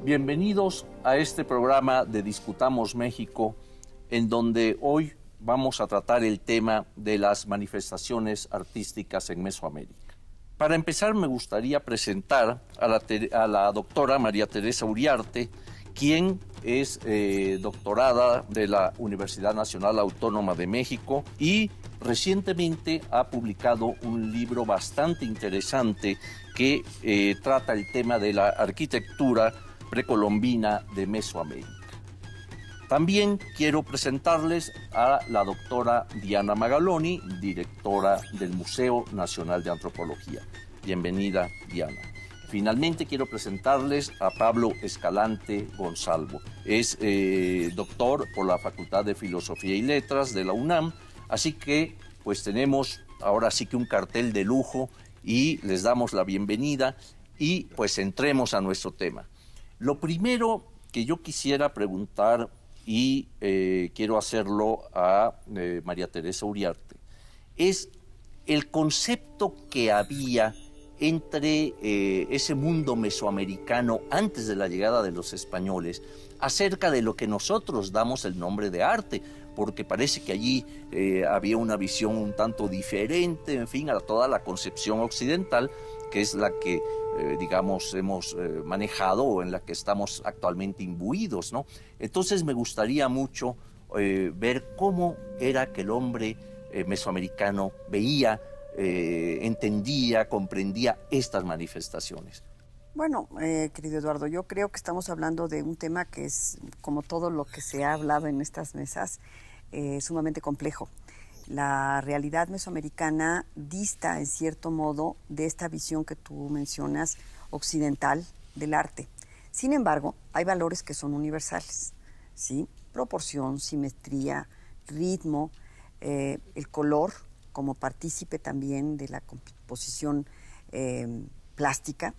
Bienvenidos a este programa de Discutamos México, en donde hoy vamos a tratar el tema de las manifestaciones artísticas en Mesoamérica. Para empezar, me gustaría presentar a la doctora María Teresa Uriarte, quien es doctorada de la Universidad Nacional Autónoma de México y recientemente ha publicado un libro bastante interesante que trata el tema de la arquitectura precolombina de Mesoamérica. También quiero presentarles a la doctora Diana Magaloni, directora del Museo Nacional de Antropología. Bienvenida, Diana. Finalmente quiero presentarles a Pablo Escalante Gonzalvo. Es doctor por la Facultad de Filosofía y Letras de la UNAM, así que pues tenemos ahora sí que un cartel de lujo y les damos la bienvenida y pues entremos a nuestro tema. Lo primero que yo quisiera preguntar, y quiero hacerlo a María Teresa Uriarte, es el concepto que había entre ese mundo mesoamericano antes de la llegada de los españoles acerca de lo que nosotros damos el nombre de arte, porque parece que allí había una visión un tanto diferente, en fin, a toda la concepción occidental, que es la que, digamos, hemos manejado o en la que estamos actualmente imbuidos, ¿no? Entonces me gustaría mucho ver cómo era que el hombre mesoamericano veía, entendía, comprendía estas manifestaciones. Bueno, querido Eduardo, yo creo que estamos hablando de un tema que es, como todo lo que se ha hablado en estas mesas, sumamente complejo. La realidad mesoamericana dista, en cierto modo, de esta visión que tú mencionas, occidental, del arte. Sin embargo, hay valores que son universales, ¿sí? Proporción, simetría, ritmo, el color, como partícipe también de la composición plástica.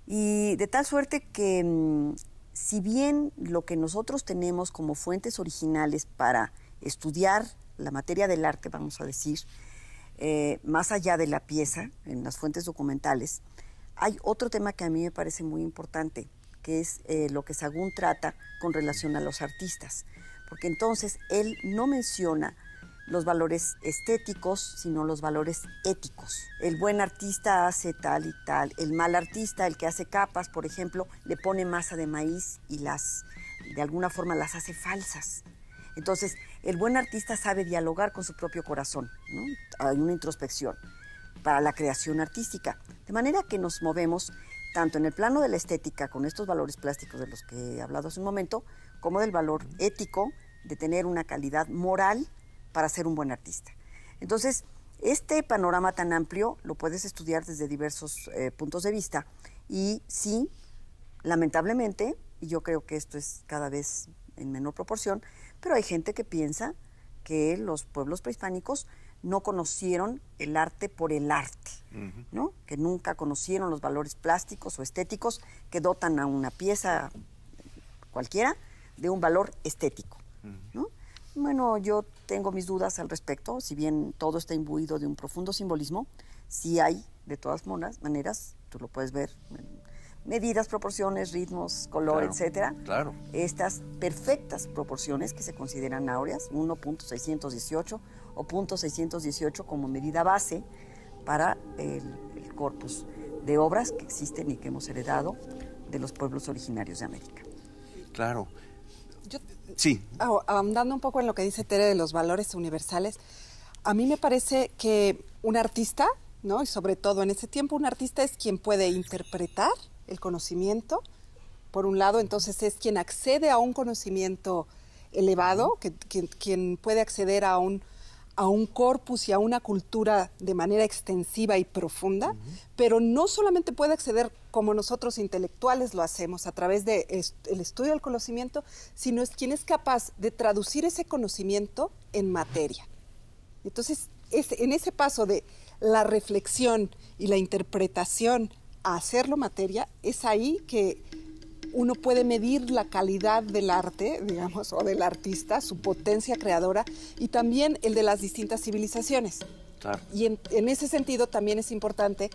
Y de tal suerte que, si bien lo que nosotros tenemos como fuentes originales para estudiar la materia del arte, vamos a decir, más allá de la pieza, en las fuentes documentales, hay otro tema que a mí me parece muy importante, que es lo que Sagún trata con relación a los artistas. Porque entonces él no menciona los valores estéticos, sino los valores éticos. El buen artista hace tal y tal. El mal artista, el que hace capas, por ejemplo, le pone masa de maíz y de alguna forma las hace falsas. Entonces, el buen artista sabe dialogar con su propio corazón, ¿no? Hay una introspección para la creación artística. De manera que nos movemos tanto en el plano de la estética, con estos valores plásticos de los que he hablado hace un momento, como del valor ético, de tener una calidad moral para ser un buen artista. Entonces, este panorama tan amplio lo puedes estudiar desde diversos puntos de vista y sí, lamentablemente, y yo creo que esto es cada vez en menor proporción, pero hay gente que piensa que los pueblos prehispánicos no conocieron el arte por el arte, ¿no? Que nunca conocieron los valores plásticos o estéticos que dotan a una pieza cualquiera de un valor estético, ¿no? Bueno, yo tengo mis dudas al respecto, si bien todo está imbuido de un profundo simbolismo, sí hay, de todas maneras, tú lo puedes ver, medidas, proporciones, ritmos, color, claro, etcétera. Claro. Estas perfectas proporciones que se consideran áureas, 1.618 o 0.618 como medida base para el corpus de obras que existen y que hemos heredado de los pueblos originarios de América. Claro. Sí. Ahondando un poco en lo que dice Tere de los valores universales, a mí me parece que un artista, ¿no? Y sobre todo en ese tiempo, un artista es quien puede interpretar el conocimiento, por un lado, entonces es quien accede a un conocimiento elevado, quien puede acceder a un corpus y a una cultura de manera extensiva y profunda, pero no solamente puede acceder como nosotros intelectuales lo hacemos a través del estudio del conocimiento, sino es quien es capaz de traducir ese conocimiento en materia. Entonces, en ese paso de la reflexión y la interpretación a hacerlo materia, es ahí que uno puede medir la calidad del arte, digamos, o del artista, su potencia creadora, y también el de las distintas civilizaciones. Claro. Y en ese sentido también es importante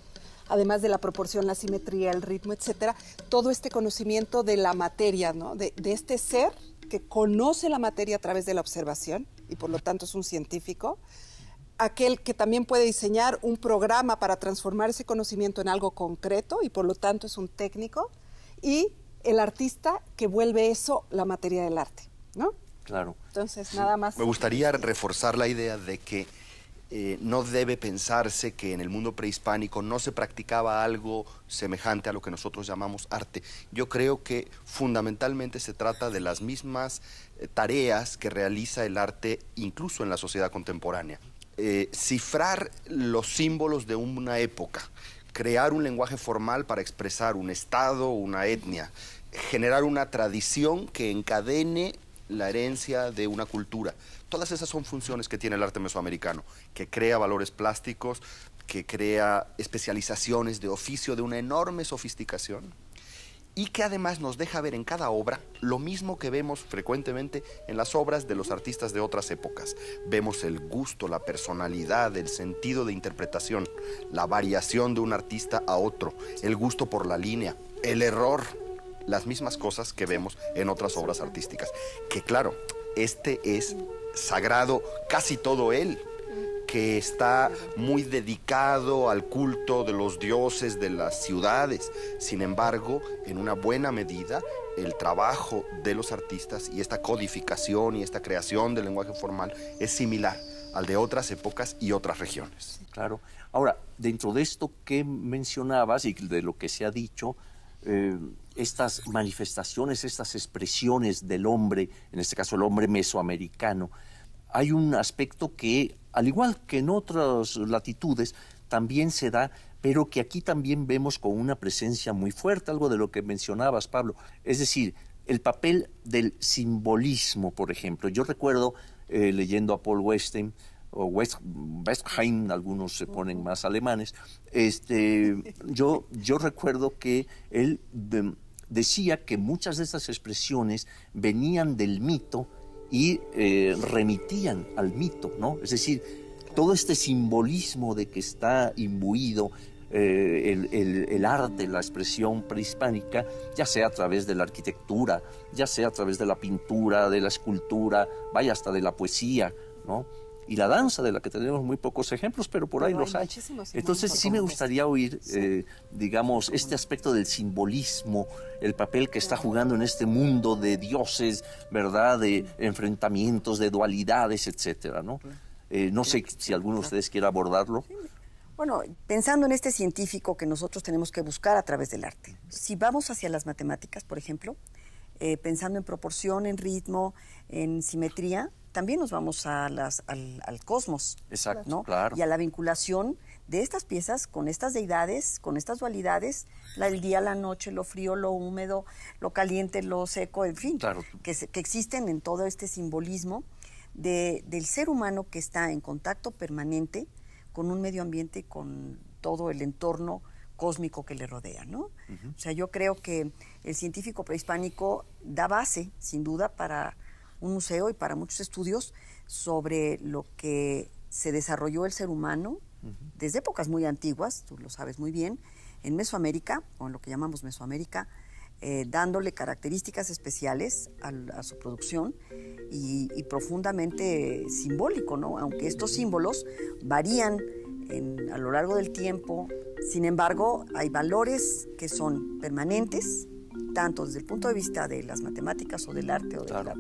además de la proporción, la simetría, el ritmo, etcétera, todo este conocimiento de la materia, ¿no? De este ser que conoce la materia a través de la observación y por lo tanto es un científico, aquel que también puede diseñar un programa para transformar ese conocimiento en algo concreto y por lo tanto es un técnico, y el artista que vuelve eso la materia del arte, ¿no? Claro. Entonces, nada más. Me gustaría reforzar la idea de que no debe pensarse que en el mundo prehispánico no se practicaba algo semejante a lo que nosotros llamamos arte. Yo creo que fundamentalmente se trata de las mismas tareas que realiza el arte incluso en la sociedad contemporánea. Cifrar los símbolos de una época, crear un lenguaje formal para expresar un estado, una etnia, generar una tradición que encadene la herencia de una cultura. Todas esas son funciones que tiene el arte mesoamericano, que crea valores plásticos, que crea especializaciones de oficio de una enorme sofisticación y que además nos deja ver en cada obra lo mismo que vemos frecuentemente en las obras de los artistas de otras épocas. Vemos el gusto, la personalidad, el sentido de interpretación, la variación de un artista a otro, el gusto por la línea, el error, las mismas cosas que vemos en otras obras artísticas. Que claro, este es sagrado, casi todo él, que está muy dedicado al culto de los dioses de las ciudades. Sin embargo, en una buena medida, el trabajo de los artistas y esta codificación y esta creación del lenguaje formal es similar al de otras épocas y otras regiones. Claro. Ahora, dentro de esto que mencionabas y de lo que se ha dicho, estas manifestaciones, estas expresiones del hombre, en este caso el hombre mesoamericano, hay un aspecto que, al igual que en otras latitudes, también se da, pero que aquí también vemos con una presencia muy fuerte, algo de lo que mencionabas, Pablo. Es decir, el papel del simbolismo, por ejemplo. Yo recuerdo, leyendo a Paul Westheim, o Westheim, algunos se ponen más alemanes, yo recuerdo que él decía que muchas de estas expresiones venían del mito y remitían al mito, ¿no? Es decir, todo este simbolismo de que está imbuido el arte, la expresión prehispánica, ya sea a través de la arquitectura, ya sea a través de la pintura, de la escultura, vaya hasta de la poesía, ¿no? Y la danza, de la que tenemos muy pocos ejemplos, pero por ahí los hay. Entonces sí me gustaría oír, digamos, este aspecto del simbolismo, el papel que está jugando en este mundo de dioses, ¿verdad?, de enfrentamientos, de dualidades, etcétera, ¿no? No sé si alguno de ustedes quiere abordarlo. Bueno, pensando en este científico que nosotros tenemos que buscar a través del arte. Si vamos hacia las matemáticas, por ejemplo, pensando en proporción, en ritmo, en simetría, también nos vamos al cosmos. Exacto, ¿no? claro. Y a la vinculación de estas piezas con estas deidades, con estas dualidades, el día, la noche, lo frío, lo húmedo, lo caliente, lo seco, en fin, claro, que existen en todo este simbolismo del ser humano que está en contacto permanente con un medio ambiente, con todo el entorno cósmico que le rodea, ¿no? Uh-huh. O sea, yo creo que el científico prehispánico da base, sin duda, para un museo y para muchos estudios sobre lo que se desarrolló el ser humano desde épocas muy antiguas, tú lo sabes muy bien, en Mesoamérica, o en lo que llamamos Mesoamérica, dándole características especiales a su producción y profundamente simbólico, ¿no? Aunque estos símbolos varían a lo largo del tiempo, sin embargo, hay valores que son permanentes, tanto desde el punto de vista de las matemáticas o del arte o de la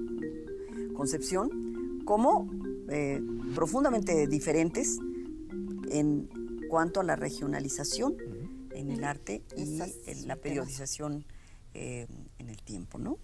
concepción, como profundamente diferentes en cuanto a la regionalización en el arte y en la periodización en el tiempo, ¿no?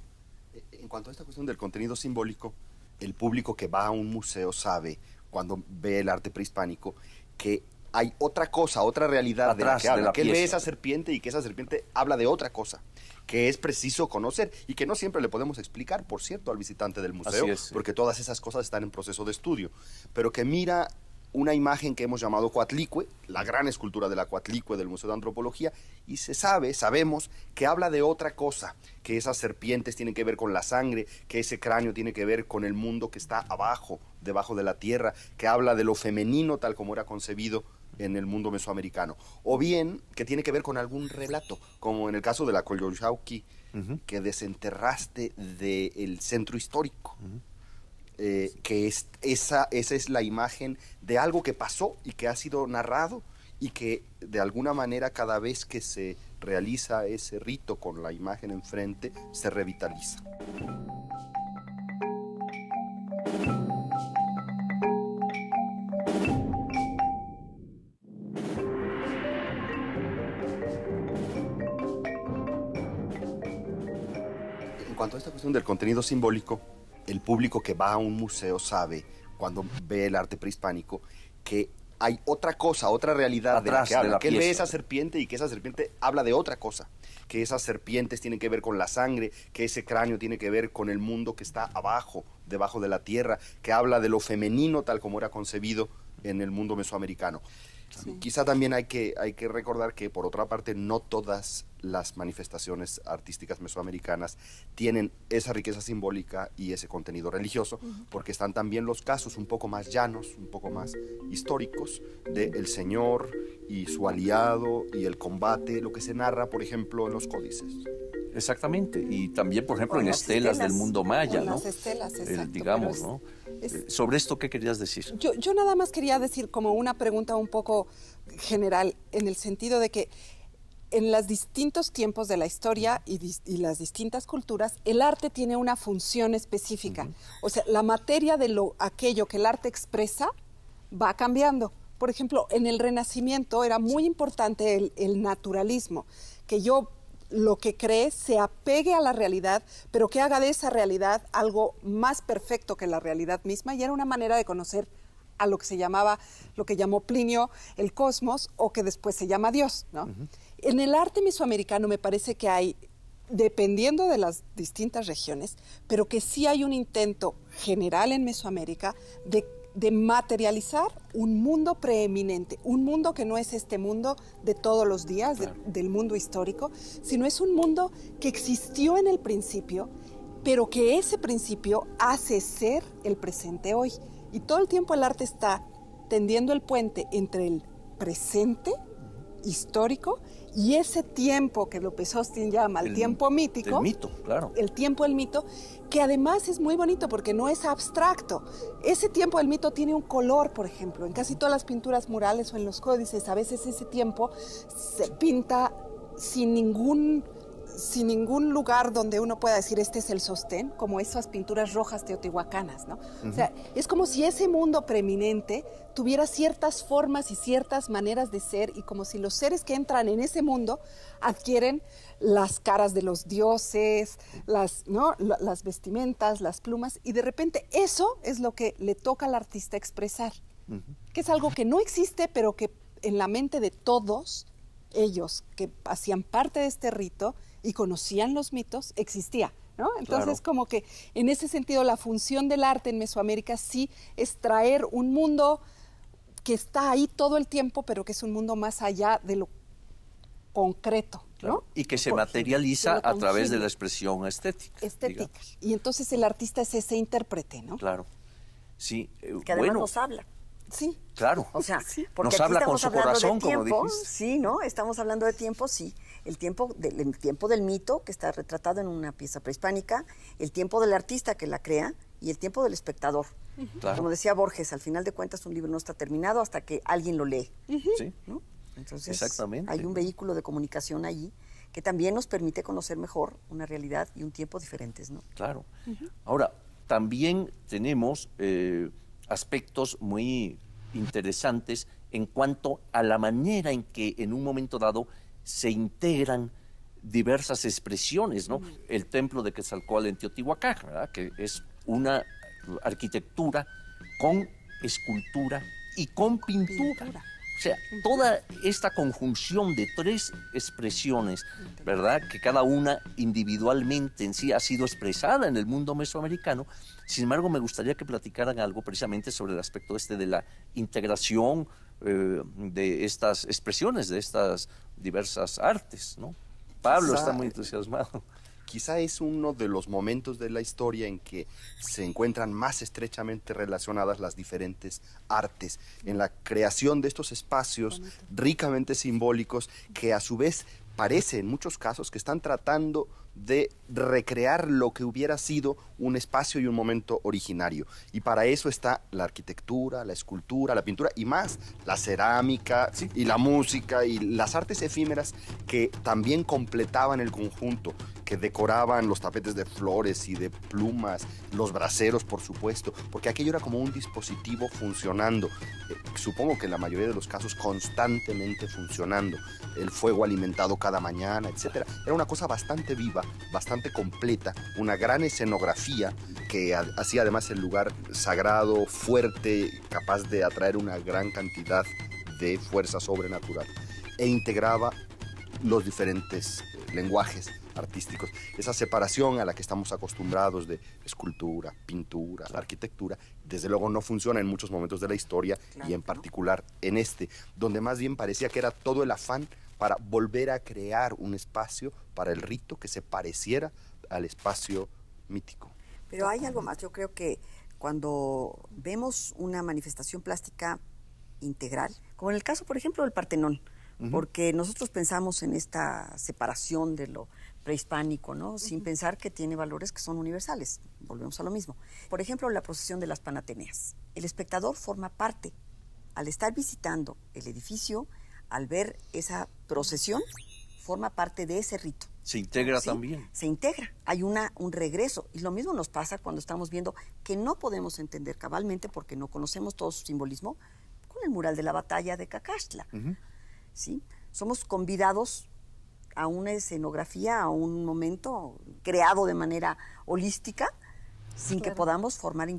En cuanto a esta cuestión del contenido simbólico, el público que va a un museo sabe, cuando ve el arte prehispánico, que hay otra cosa, otra realidad atrás de la que habla, de la que él pieza. ve esa serpiente y que esa serpiente habla de otra cosa, que es preciso conocer y que no siempre le podemos explicar, por cierto, al visitante del museo, porque todas esas cosas están en proceso de estudio, pero que mira una imagen que hemos llamado Coatlicue, la gran escultura de la Coatlicue del Museo de Antropología, y sabemos que habla de otra cosa, que esas serpientes tienen que ver con la sangre, que ese cráneo tiene que ver con el mundo que está abajo, debajo de la tierra, que habla de lo femenino tal como era concebido en el mundo mesoamericano, o bien que tiene que ver con algún relato, como en el caso de la Coyolxauhqui, que desenterraste del centro histórico, que esa es la imagen de algo que pasó y que ha sido narrado y que de alguna manera cada vez que se realiza ese rito con la imagen enfrente se revitaliza. En cuanto a esta cuestión del contenido simbólico, el público que va a un museo sabe, cuando ve el arte prehispánico, que hay otra cosa, otra realidad atrás de la que él ve pieza. esa serpiente y que esa serpiente habla de otra cosa, que esas serpientes tienen que ver con la sangre, que ese cráneo tiene que ver con el mundo que está abajo, debajo de la tierra, que habla de lo femenino tal como era concebido en el mundo mesoamericano. Sí. Quizá también hay que recordar que, por otra parte, no todas las manifestaciones artísticas mesoamericanas tienen esa riqueza simbólica y ese contenido religioso, porque están también los casos un poco más llanos, un poco más históricos, de el Señor y su aliado y el combate, lo que se narra, por ejemplo, en los códices. Exactamente, y también, por ejemplo, en estelas del mundo maya, ¿no? Las estelas, exacto. Digamos, ¿no? Sobre esto, ¿qué querías decir? Yo nada más quería decir como una pregunta un poco general, en el sentido de que en los distintos tiempos de la historia y las distintas culturas, el arte tiene una función específica. O sea, la materia de aquello que el arte expresa va cambiando. Por ejemplo, en el Renacimiento era muy importante el naturalismo, que lo que cree se apegue a la realidad, pero que haga de esa realidad algo más perfecto que la realidad misma, y era una manera de conocer a lo que llamó Plinio el cosmos, o que después se llama Dios, ¿no? En el arte mesoamericano me parece que hay, dependiendo de las distintas regiones, pero que sí hay un intento general en Mesoamérica de materializar un mundo preeminente, un mundo que no es este mundo de todos los días, claro, del mundo histórico, sino es un mundo que existió en el principio, pero que ese principio hace ser el presente hoy. Y todo el tiempo el arte está tendiendo el puente entre el presente histórico y ese tiempo que López Austin llama el tiempo mítico. El mito, claro. El tiempo del mito, que además es muy bonito porque no es abstracto. Ese tiempo del mito tiene un color, por ejemplo. En casi todas las pinturas murales o en los códices, a veces ese tiempo se pinta sin ningún lugar donde uno pueda decir este es el sostén, como esas pinturas rojas teotihuacanas, ¿no? O sea, es como si ese mundo preeminente tuviera ciertas formas y ciertas maneras de ser, y como si los seres que entran en ese mundo adquieren las caras de los dioses, las vestimentas, las plumas, y de repente eso es lo que le toca al artista expresar, que es algo que no existe, pero que en la mente de todos ellos que hacían parte de este rito y conocían los mitos, existía, ¿no? Entonces, claro, como que en ese sentido la función del arte en Mesoamérica sí es traer un mundo que está ahí todo el tiempo, pero que es un mundo más allá de lo concreto, ¿no? Claro, y que se materializa a través de la expresión estética. Digamos. Y entonces el artista es ese intérprete, ¿no? Claro, sí. Que además nos habla. Sí. Claro. O sea, porque nos aquí habla estamos con su hablando corazón, de tiempo, como dijiste. Sí, ¿no? Estamos hablando de tiempo, sí. El tiempo del mito, que está retratado en una pieza prehispánica, el tiempo del artista que la crea y el tiempo del espectador. Claro. Como decía Borges, al final de cuentas un libro no está terminado hasta que alguien lo lee. Sí, ¿no? Entonces, exactamente. Hay un vehículo de comunicación allí que también nos permite conocer mejor una realidad y un tiempo diferentes, ¿no? Claro. Ahora, también tenemos aspectos muy interesantes en cuanto a la manera en que en un momento dado se integran diversas expresiones, ¿no? El templo de Quetzalcóatl en Teotihuacán, ¿verdad? Que es una arquitectura con escultura y con pintura. O sea, toda esta conjunción de tres expresiones, ¿verdad?, que cada una individualmente en sí ha sido expresada en el mundo mesoamericano. Sin embargo, me gustaría que platicaran algo precisamente sobre el aspecto de la integración de estas expresiones, de estas diversas artes, ¿no? Pablo está muy entusiasmado. quizá es uno de los momentos de la historia en que se encuentran más estrechamente relacionadas las diferentes artes, en la creación de estos espacios ricamente simbólicos que a su vez parece en muchos casos que están tratando de recrear lo que hubiera sido un espacio y un momento originario. Y para eso está la arquitectura, la escultura, la pintura y más, la cerámica y la música y las artes efímeras que también completaban el conjunto, que decoraban los tapetes de flores y de plumas, los braseros, por supuesto, porque aquello era como un dispositivo funcionando, supongo que en la mayoría de los casos constantemente funcionando, el fuego alimentado cada mañana, etcétera. Era una cosa bastante viva, bastante completa, una gran escenografía que hacía además el lugar sagrado, fuerte, capaz de atraer una gran cantidad de fuerza sobrenatural, e integraba los diferentes lenguajes artísticos. Esa separación a la que estamos acostumbrados de escultura, pintura, arquitectura, desde luego no funciona en muchos momentos de la historia, claro, y en particular en este, donde más bien parecía que era todo el afán para volver a crear un espacio para el rito que se pareciera al espacio mítico. Pero hay algo más. Yo creo que cuando vemos una manifestación plástica integral, como en el caso, por ejemplo, del Partenón, porque nosotros pensamos en esta separación de lo prehispánico, ¿no? Sin pensar que tiene valores que son universales. Volvemos a lo mismo. Por ejemplo, la procesión de las Panateneas. El espectador forma parte. Al estar visitando el edificio, al ver esa procesión, forma parte de ese rito. Se integra también. Se integra. Hay un regreso. Y lo mismo nos pasa cuando estamos viendo que no podemos entender cabalmente, porque no conocemos todo su simbolismo, con el mural de la batalla de Cacaxtla. ¿Sí? Somos convidados a una escenografía, a un momento creado de manera holística, sin que podamos formar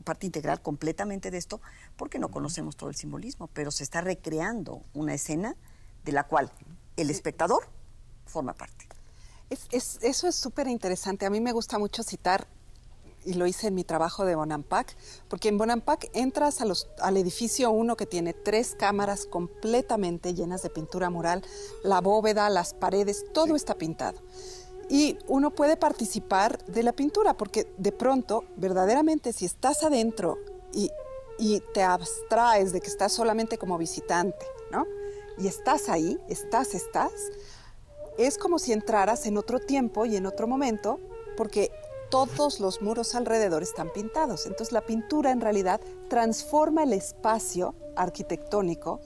parte integral completamente de esto, porque no conocemos todo el simbolismo, pero se está recreando una escena de la cual el espectador forma parte. Eso es súper interesante. A mí me gusta mucho citar, y lo hice en mi trabajo de Bonampak, porque en Bonampak entras al edificio 1 que tiene 3 cámaras completamente llenas de pintura mural, la bóveda, las paredes, todo está pintado. Y uno puede participar de la pintura, porque de pronto, verdaderamente, si estás adentro y te abstraes de que estás solamente como visitante, ¿no? Y estás ahí, estás, es como si entraras en otro tiempo y en otro momento, porque todos los muros alrededor están pintados. Entonces la pintura en realidad transforma el espacio arquitectónico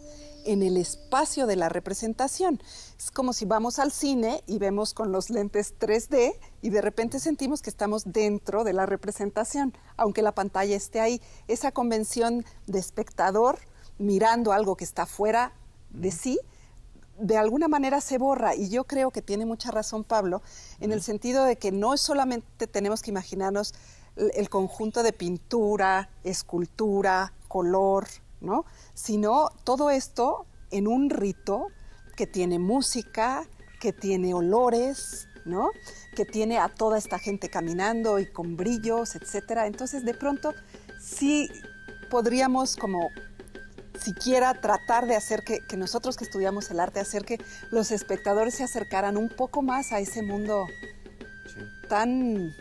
en el espacio de la representación. Es como si vamos al cine y vemos con los lentes 3D y de repente sentimos que estamos dentro de la representación, aunque la pantalla esté ahí. Esa convención de espectador mirando algo que está fuera de sí, de alguna manera se borra, y yo creo que tiene mucha razón Pablo, en el sentido de que no solamente tenemos que imaginarnos el conjunto de pintura, escultura, color, ¿no? Sino todo esto en un rito que tiene música, que tiene olores, ¿no? Que tiene a toda esta gente caminando y con brillos, etcétera. Entonces, de pronto, sí podríamos como siquiera tratar de hacer que nosotros que estudiamos el arte, hacer que los espectadores se acercaran un poco más a ese mundo tan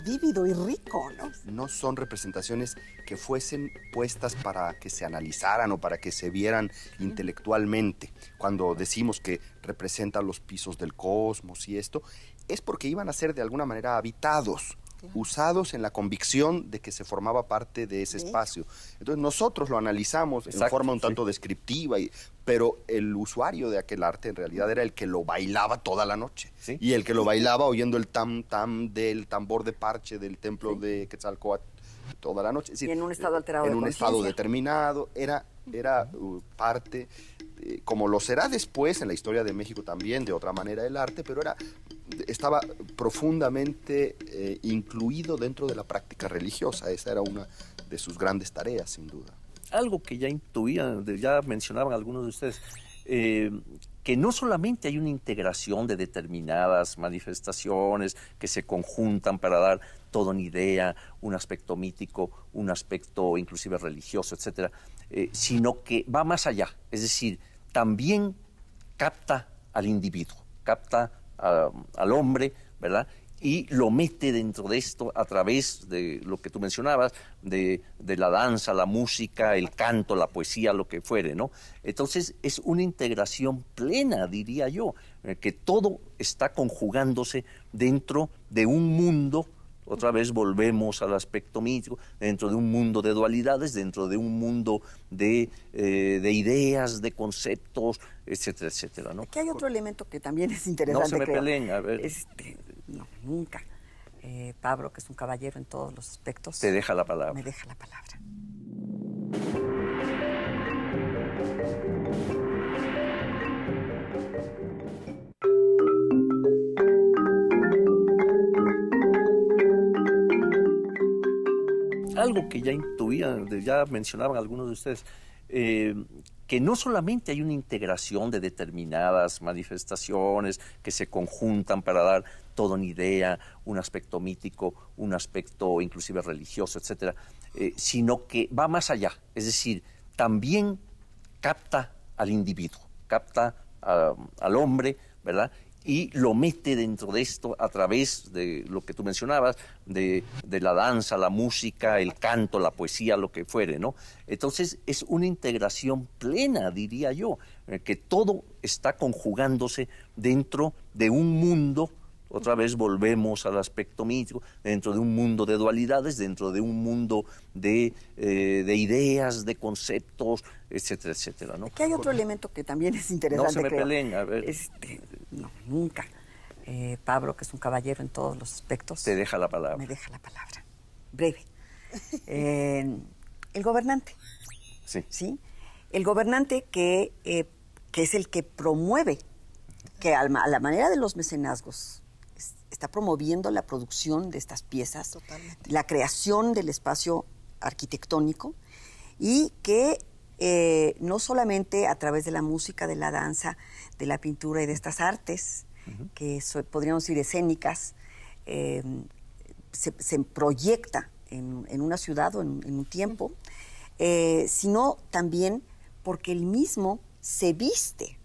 vívido y rico, ¿no? No son representaciones que fuesen puestas para que se analizaran o para que se vieran intelectualmente. Cuando decimos que representan los pisos del cosmos y esto, es porque iban a ser de alguna manera habitados, usados en la convicción de que se formaba parte de ese espacio. Entonces nosotros lo analizamos en forma un tanto descriptiva, pero el usuario de aquel arte en realidad era el que lo bailaba toda la noche. Y el que lo bailaba oyendo el tam-tam del tambor de parche del templo de Quetzalcóatl toda la noche. Es decir, y en un estado alterado en un estado determinado, era parte, como lo será después en la historia de México también, de otra manera el arte, pero estaba profundamente incluido dentro de la práctica religiosa. Esa era una de sus grandes tareas, sin duda. Algo que ya intuían, ya mencionaban algunos de ustedes, que no solamente hay una integración de determinadas manifestaciones que se conjuntan para dar toda una idea, un aspecto mítico, un aspecto inclusive religioso, etcétera, sino que va más allá, es decir, también capta al individuo, capta al hombre, ¿verdad? Y lo mete dentro de esto a través de lo que tú mencionabas, de la danza, la música, el canto, la poesía, lo que fuere, ¿no? Entonces es una integración plena, diría yo, que todo está conjugándose dentro de un mundo. Otra vez volvemos al aspecto mítico, dentro de un mundo de dualidades, dentro de un mundo de ideas, de conceptos, etcétera, etcétera, ¿no? Aquí hay otro elemento que también es interesante. No se me creo. peleen, a ver. No, nunca. Pablo, que es un caballero en todos los aspectos. Te deja la palabra. Me deja la palabra. Algo que ya intuían, ya mencionaban algunos de ustedes, que no solamente hay una integración de determinadas manifestaciones que se conjuntan para dar toda una idea, un aspecto mítico, un aspecto inclusive religioso, etcétera, sino que va más allá, es decir, también capta al individuo, capta al hombre, ¿verdad? Y lo mete dentro de esto a través de lo que tú mencionabas, de la danza, la música, el canto, la poesía, lo que fuere, ¿no? Entonces es una integración plena, diría yo, que todo está conjugándose dentro de un mundo. Otra vez volvemos al aspecto mítico, dentro de un mundo de dualidades, dentro de un mundo de ideas, de conceptos, etcétera, etcétera, ¿no? Aquí hay otro elemento que también es interesante. No se me creo. peleen, a ver. No, nunca. Pablo, que es un caballero en todos los aspectos. Te deja la palabra. Me deja la palabra. Breve. El gobernante. Sí. ¿Sí? El gobernante que es el que promueve, que a la manera de los mecenazgos, está promoviendo la producción de estas piezas, Totalmente. la creación del espacio arquitectónico, y que no solamente a través de la música, de la danza, de la pintura y de estas artes, que podríamos decir escénicas, se proyecta en una ciudad o en un tiempo, sino también porque él mismo se viste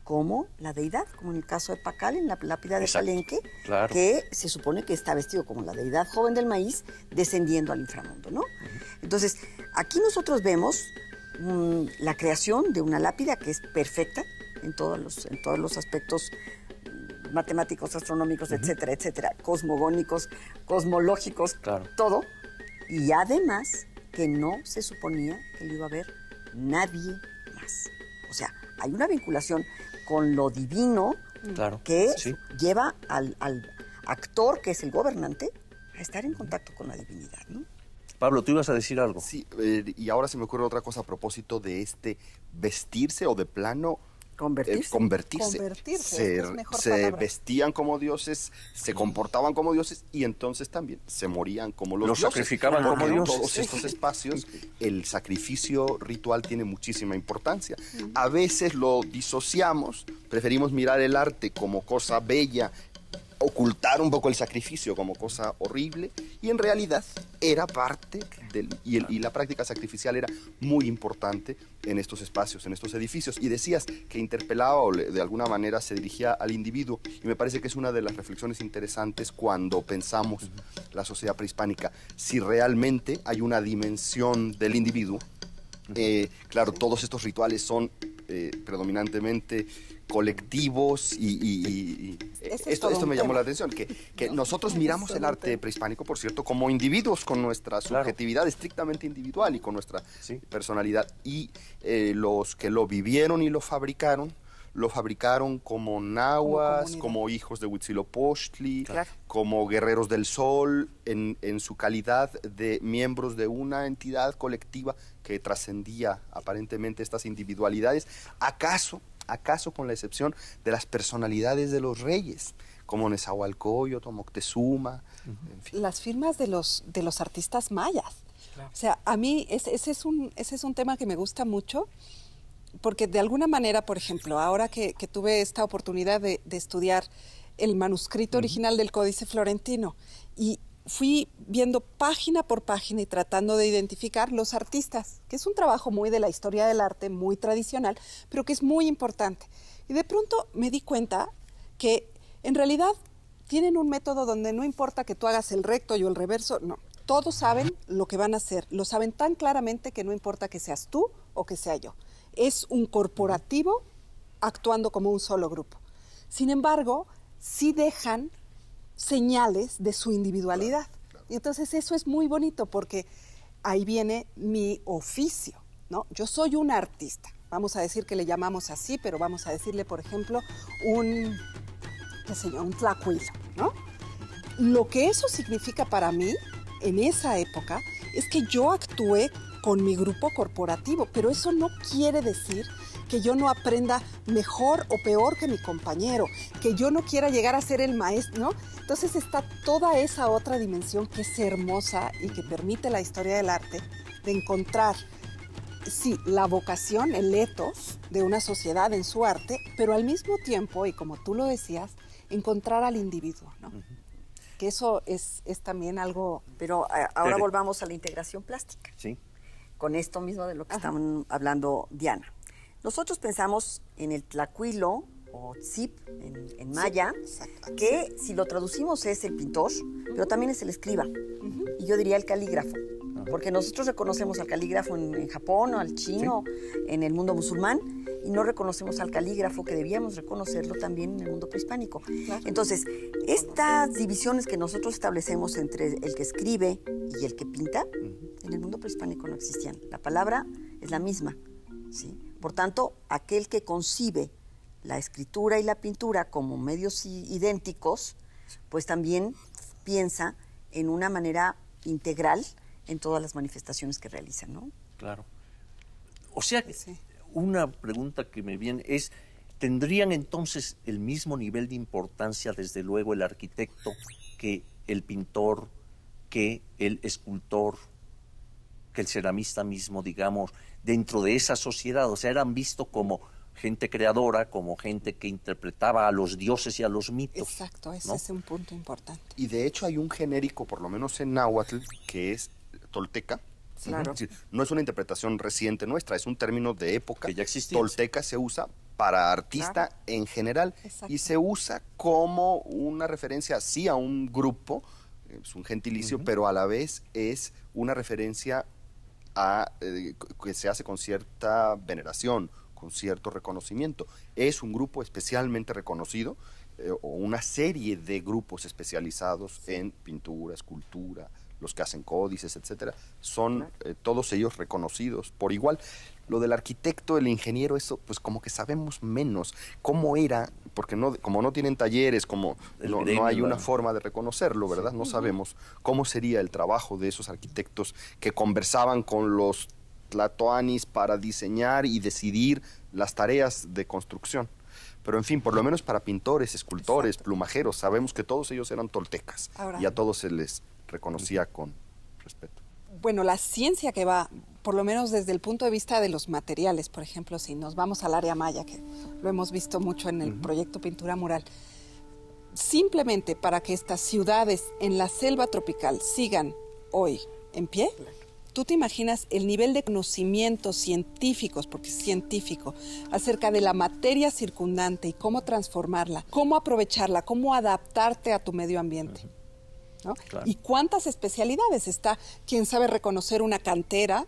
como la deidad, como en el caso de Pacal, en la lápida de Exacto, Palenque, claro. que se supone que está vestido como la deidad joven del maíz, descendiendo al inframundo, ¿no? Entonces, aquí nosotros vemos la creación de una lápida que es perfecta en todos los aspectos matemáticos, astronómicos, etcétera, etcétera, cosmogónicos, cosmológicos, Claro. todo. Y además que no se suponía que lo iba a ver nadie más. O sea, hay una vinculación con lo divino, Claro, que sí. lleva al actor, que es el gobernante, a estar en contacto con la divinidad, ¿no? Pablo, tú ibas a decir algo. Sí, y ahora se me ocurre otra cosa a propósito de vestirse o de plano Convertirse. convertirse. Convertirse, es mejor Se palabra. vestían como dioses, se comportaban como dioses y entonces también se morían como los Los dioses. sacrificaban Porque como en dioses. todos estos espacios el sacrificio ritual tiene muchísima importancia. A veces lo disociamos, preferimos mirar el arte como cosa bella, ocultar un poco el sacrificio como cosa horrible, y en realidad era parte y la práctica sacrificial era muy importante en estos espacios, en estos edificios. Y decías que interpelaba o de alguna manera se dirigía al individuo, y me parece que es una de las reflexiones interesantes cuando pensamos la sociedad prehispánica, si realmente hay una dimensión del individuo. Claro, todos estos rituales son predominantemente colectivos y esto me llamó la atención, que nosotros miramos el arte prehispánico, por cierto, como individuos con nuestra subjetividad estrictamente individual y con nuestra personalidad, y los que lo vivieron y lo fabricaron como nahuas, como hijos de Huitzilopochtli, como guerreros del sol, en su calidad de miembros de una entidad colectiva que trascendía aparentemente estas individualidades, acaso con la excepción de las personalidades de los reyes, como Nezahualcóyotl, Moctezuma, en fin. Las firmas de los artistas mayas. Claro. O sea, a mí ese es un tema que me gusta mucho, porque de alguna manera, por ejemplo, ahora que tuve esta oportunidad de estudiar el manuscrito original del Códice Florentino, y fui viendo página por página y tratando de identificar los artistas, que es un trabajo muy de la historia del arte, muy tradicional, pero que es muy importante. Y de pronto me di cuenta que En realidad, tienen un método donde no importa que tú hagas el recto y el reverso, no. Todos saben lo que van a hacer, lo saben tan claramente que no importa que seas tú o que sea yo. Es un corporativo actuando como un solo grupo. Sin embargo, sí dejan señales de su individualidad. Y entonces eso es muy bonito porque ahí viene mi oficio, ¿no? Yo soy un artista. Vamos a decir que le llamamos así, pero vamos a decirle, por ejemplo, un tlacuilo, ¿no? Lo que eso significa para mí, en esa época, es que yo actué con mi grupo corporativo, pero eso no quiere decir que yo no aprenda mejor o peor que mi compañero, que yo no quiera llegar a ser el maestro, ¿no? Entonces está toda esa otra dimensión que es hermosa y que permite la historia del arte de encontrar, sí, la vocación, el ethos de una sociedad en su arte, pero al mismo tiempo, y como tú lo decías, encontrar al individuo, ¿no? Que eso es también algo... Pero ahora volvamos a la integración plástica. Sí. Con esto mismo de lo que estaban hablando Diana. Nosotros pensamos en el tlacuilo o tzip en maya, que si lo traducimos es el pintor, pero también es el escriba. Y yo diría el calígrafo. Porque nosotros reconocemos al calígrafo en Japón, o al chino, en el mundo musulmán, y no reconocemos al calígrafo, que debíamos reconocerlo también en el mundo prehispánico. Claro. Entonces, estas divisiones que nosotros establecemos entre el que escribe y el que pinta, en el mundo prehispánico no existían. La palabra es la misma, ¿sí? Por tanto, aquel que concibe la escritura y la pintura como medios idénticos, pues también piensa en una manera integral en todas las manifestaciones que realizan, ¿no? Claro. O sea, una pregunta que me viene es, ¿tendrían entonces el mismo nivel de importancia, desde luego, el arquitecto, que el pintor, que el escultor, que el ceramista mismo, digamos, dentro de esa sociedad? O sea, eran vistos como gente creadora, como gente que interpretaba a los dioses y a los mitos. Exacto, ese, ¿no? es un punto importante. Y de hecho hay un genérico, por lo menos en náhuatl, que es tolteca. Claro. Es decir, no es una interpretación reciente nuestra, es un término de época. Que ya existía. Tolteca se usa para artista en general. Exacto. Y se usa como una referencia, sí, a un grupo, es un gentilicio, pero a la vez es una referencia a que se hace con cierta veneración, con cierto reconocimiento. Es un grupo especialmente reconocido, o una serie de grupos especializados en pintura, escultura, los que hacen códices, etcétera, son todos ellos reconocidos por igual. Lo del arquitecto, el ingeniero, eso pues como que sabemos menos cómo era, porque no, como no tienen talleres, como no hay una forma de reconocerlo, ¿verdad? No sabemos cómo sería el trabajo de esos arquitectos que conversaban con los tlatoanis para diseñar y decidir las tareas de construcción. Pero en fin, por lo menos para pintores, escultores, plumajeros, sabemos que todos ellos eran toltecas. Ahora, y a todos se les reconocía con respeto. Bueno, la ciencia que va, por lo menos desde el punto de vista de los materiales, por ejemplo, si nos vamos al área maya, que lo hemos visto mucho en el proyecto Pintura Mural, simplemente para que estas ciudades en la selva tropical sigan hoy en pie, ¿tú te imaginas el nivel de conocimientos científicos, porque es científico, acerca de la materia circundante y cómo transformarla, cómo aprovecharla, cómo adaptarte a tu medio ambiente? ¿No? Claro. ¿Y cuántas especialidades está? ¿Quién sabe reconocer una cantera?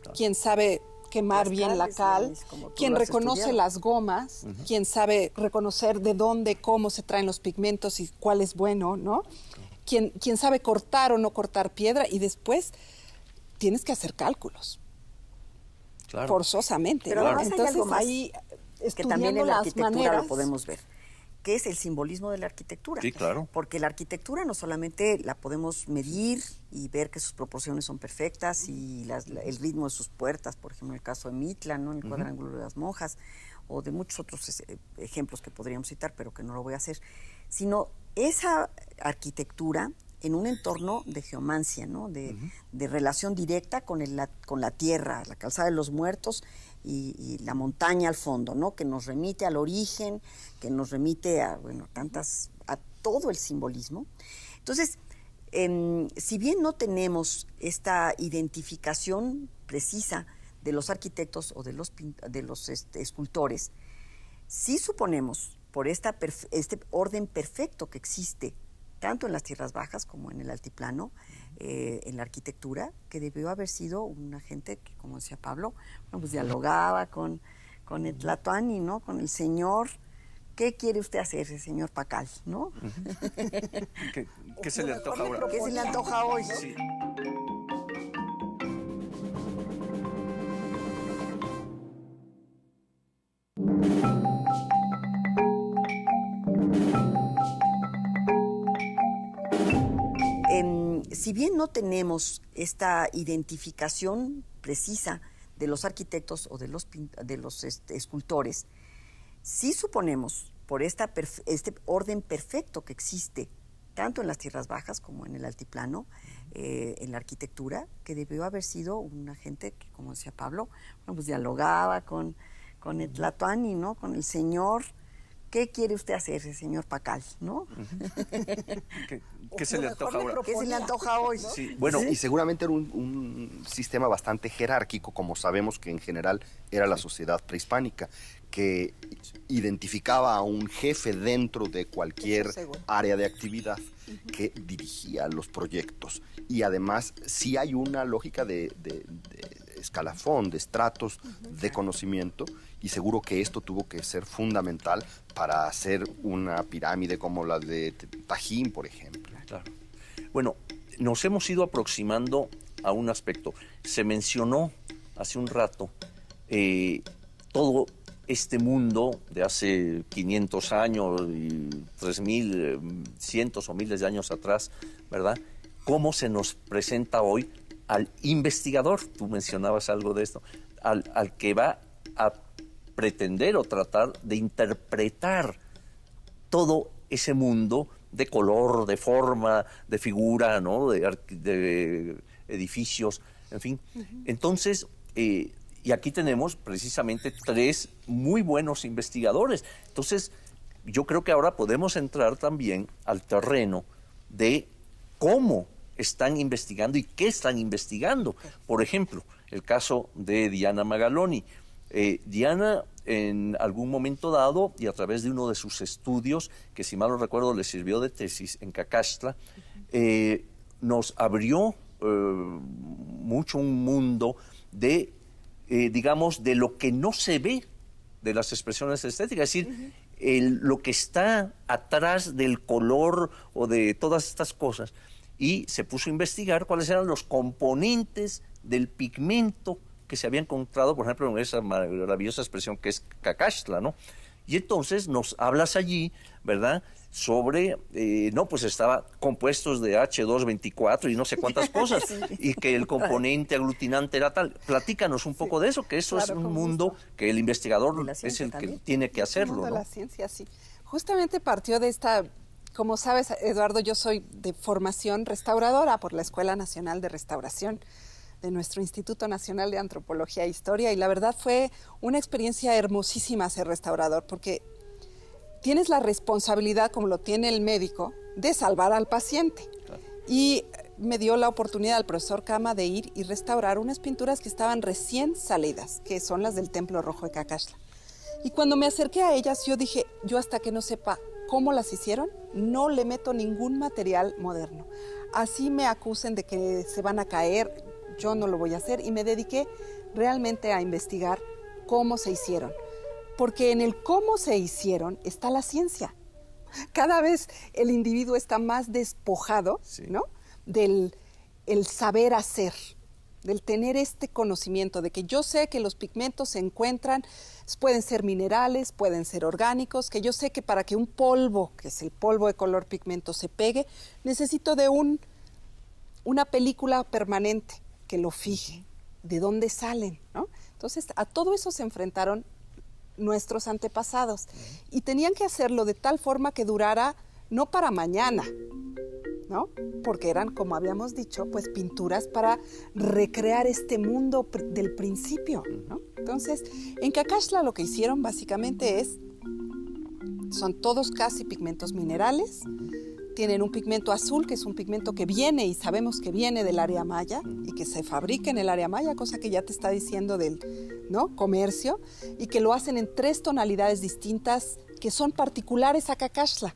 Claro. ¿Quién sabe quemar bien la cal? ¿Quién reconoce las gomas? ¿Quién sabe reconocer de dónde, cómo se traen los pigmentos y cuál es bueno, ¿no? ¿Quién sabe cortar o no cortar piedra? Y después tienes que hacer cálculos. Claro. Forzosamente. Pero además entonces hay algo más ahí que también en la arquitectura maneras, lo podemos ver, que es el simbolismo de la arquitectura. Sí, claro. Porque la arquitectura no solamente la podemos medir y ver que sus proporciones son perfectas y el ritmo de sus puertas, por ejemplo, en el caso de Mitla, ¿no? En el cuadrángulo de las monjas, o de muchos otros ejemplos que podríamos citar, pero que no lo voy a hacer, sino esa arquitectura en un entorno de geomancia, ¿no? De relación directa con la tierra, la calzada de los muertos y la montaña al fondo, ¿no? Que nos remite al origen, que nos remite a todo el simbolismo. Entonces, si bien no tenemos esta identificación precisa de los arquitectos o de los escultores, sí suponemos, por este orden perfecto que existe, tanto en las tierras bajas como en el altiplano, en la arquitectura, que debió haber sido una gente que, como decía Pablo, bueno, pues dialogaba con el Tlatoani, ¿no? Con el señor. ¿Qué quiere usted hacer, señor Pacal, no? ¿Qué se le antoja ahora? ¿Qué se le antoja hoy? Sí. Si bien no tenemos esta identificación precisa de los arquitectos o de los escultores, sí suponemos, por este orden perfecto que existe, tanto en las tierras bajas como en el altiplano, en la arquitectura, que debió haber sido una gente que, como decía Pablo, bueno, pues dialogaba con el Tlatoani, ¿no? Con el señor. ¿Qué quiere usted hacer, señor Pacal, no? ¿Qué se le antoja ahora? ¿Qué se le antoja hoy? ¿No? Sí. Bueno, y seguramente era un sistema bastante jerárquico, como sabemos que en general era la sociedad prehispánica, que identificaba a un jefe dentro de cualquier área de actividad que dirigía los proyectos. Y además sí hay una lógica de escalafón, de estratos de conocimiento, y seguro que esto tuvo que ser fundamental para hacer una pirámide como la de Tajín, por ejemplo. Claro. Bueno, nos hemos ido aproximando a un aspecto. Se mencionó hace un rato todo este mundo de hace 500 años y 3.000, cientos o miles de años atrás, ¿verdad? Cómo se nos presenta hoy al investigador, tú mencionabas algo de esto, al que va a pretender o tratar de interpretar todo ese mundo de color, de forma, de figura, ¿no? de edificios, en fin. Entonces, y aquí tenemos precisamente 3 muy buenos investigadores. Entonces, yo creo que ahora podemos entrar también al terreno de cómo están investigando y qué están investigando. Por ejemplo, el caso de Diana Magaloni. Diana, en algún momento dado, y a través de uno de sus estudios, que si mal no recuerdo le sirvió de tesis en Cacaxtla, nos abrió mucho un mundo de, digamos, de lo que no se ve de las expresiones estéticas, es decir, lo que está atrás del color o de todas estas cosas. Y se puso a investigar cuáles eran los componentes del pigmento que se había encontrado, por ejemplo, en esa maravillosa expresión que es Cacaxtla, ¿no? Y entonces nos hablas allí, ¿verdad?, sobre, no, pues estaba compuestos de H224 y no sé cuántas cosas, y que el componente aglutinante era tal. Platícanos un poco de eso, que eso es un mundo que el investigador es el que tiene que hacerlo, ¿no? De la ciencia, sí. Justamente partió de esta, como sabes, Eduardo, yo soy de formación restauradora por la Escuela Nacional de Restauración de nuestro Instituto Nacional de Antropología e Historia, y la verdad fue una experiencia hermosísima ser restaurador, porque tienes la responsabilidad, como lo tiene el médico, de salvar al paciente. Claro. Y me dio la oportunidad al profesor Cama de ir y restaurar unas pinturas que estaban recién salidas, que son las del Templo Rojo de Cacaxtla. Y cuando me acerqué a ellas, yo dije, yo hasta que no sepa cómo las hicieron, no le meto ningún material moderno. Así me acusen de que se van a caer, yo no lo voy a hacer, y me dediqué realmente a investigar cómo se hicieron. Porque en el cómo se hicieron está la ciencia. Cada vez el individuo está más despojado, sí, ¿no?, del el saber hacer, del tener este conocimiento de que yo sé que los pigmentos se encuentran, pueden ser minerales, pueden ser orgánicos, que yo sé que para que un polvo, que es el polvo de color pigmento, se pegue, necesito de una película permanente que lo fije, de dónde salen, ¿no? Entonces, a todo eso se enfrentaron nuestros antepasados y tenían que hacerlo de tal forma que durara no para mañana, ¿no? Porque eran, como habíamos dicho, pues pinturas para recrear este mundo del principio, ¿no? Entonces, en Cacaxtla lo que hicieron básicamente son todos casi pigmentos minerales. Tienen un pigmento azul, que es un pigmento que viene, y sabemos que viene del área maya y que se fabrica en el área maya, cosa que ya te está diciendo del, ¿no?, comercio, y que lo hacen en 3 tonalidades distintas que son particulares a Cacaxtla,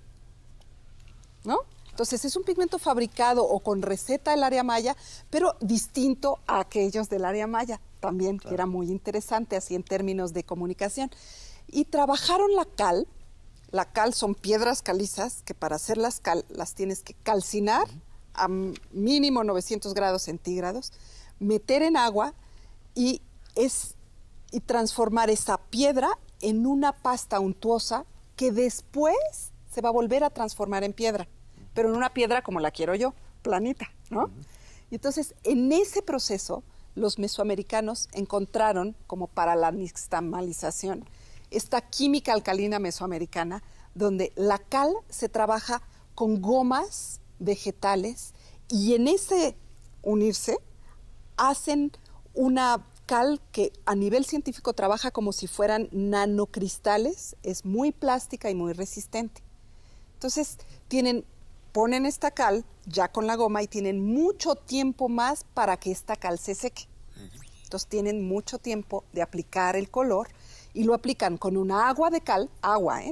¿no? Entonces es un pigmento fabricado o con receta del área maya, pero distinto a aquellos del área maya también, claro, que era muy interesante así en términos de comunicación. Y trabajaron la cal. La cal son piedras calizas que para hacer las tienes que calcinar a mínimo 900 grados centígrados, meter en agua y transformar esa piedra en una pasta untuosa que después se va a volver a transformar en piedra, pero en una piedra como la quiero yo, planita, ¿no? Y entonces, en ese proceso, los mesoamericanos encontraron, como para la nixtamalización, esta química alcalina mesoamericana, donde la cal se trabaja con gomas vegetales y en ese unirse hacen una cal que a nivel científico trabaja como si fueran nanocristales, es muy plástica y muy resistente. Entonces, ponen esta cal ya con la goma y tienen mucho tiempo más para que esta cal se seque. Entonces, tienen mucho tiempo de aplicar el color y lo aplican con una agua de cal,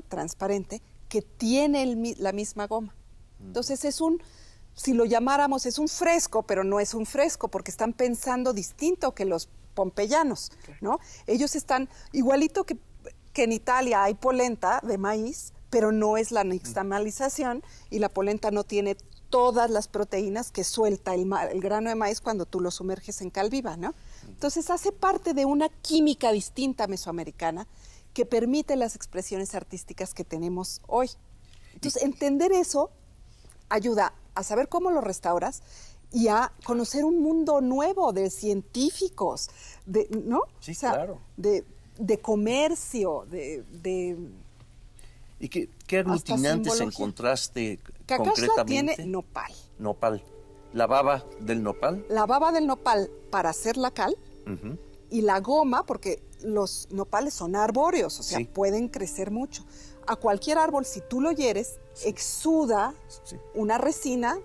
transparente, que tiene la misma goma. Entonces, si lo llamáramos, es un fresco, pero no es un fresco porque están pensando distinto que los pompeyanos, ¿no? Ellos están igualito que en Italia hay polenta de maíz, pero no es la nixtamalización y la polenta no tiene todas las proteínas que suelta el grano de maíz cuando tú lo sumerges en cal viva, ¿no? Entonces hace parte de una química distinta mesoamericana que permite las expresiones artísticas que tenemos hoy. Entonces entender eso ayuda a saber cómo lo restauras y a conocer un mundo nuevo de científicos, ¿no? Sí, claro. De comercio, ¿Y qué aglutinantes encontraste Cacaxtla concretamente? Tiene nopal. Nopal. ¿La baba del nopal? La baba del nopal para hacer la cal y la goma, porque los nopales son arbóreos, o sea, pueden crecer mucho. A cualquier árbol, si tú lo hieres, exuda una resina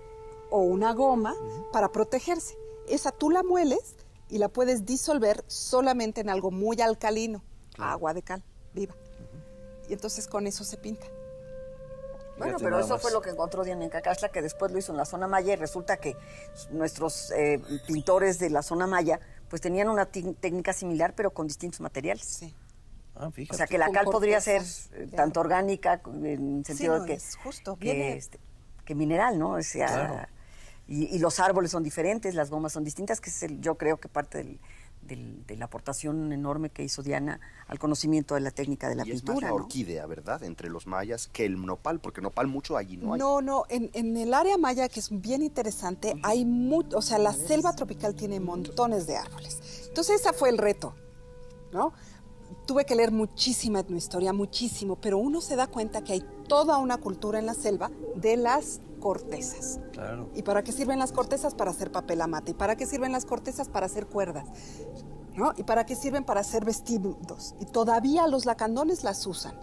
o una goma para protegerse. Esa tú la mueles y la puedes disolver solamente en algo muy alcalino, agua de cal viva. Y entonces con eso se pinta. Bueno, pero eso fue lo que encontró Diana en Cacaxtla, que después lo hizo en la zona maya y resulta que nuestros pintores de la zona maya pues tenían una técnica similar pero con distintos materiales. Sí. Ah, fíjate. O sea que la cal podría ser tanto orgánica en el sentido de que es justo, que mineral, ¿no? O sea, claro. y los árboles son diferentes, las gomas son distintas, que es yo creo que parte de la aportación enorme que hizo Diana al conocimiento de la técnica de la pintura. Es más la ¿no? orquídea, ¿verdad? Entre los mayas que el nopal, porque nopal mucho allí no hay. No, en el área maya, que es bien interesante, hay o sea, la selva tropical tiene montones de árboles. Entonces, ese fue el reto, ¿no? Tuve que leer muchísima etnohistoria, muchísimo, pero uno se da cuenta que hay toda una cultura en la selva de las cortezas. Claro. ¿Y para qué sirven las cortezas? Para hacer papel amate. ¿Y para qué sirven las cortezas? Para hacer cuerdas, ¿no? ¿Y para qué sirven? Para hacer vestidos. Y todavía los lacandones las usan.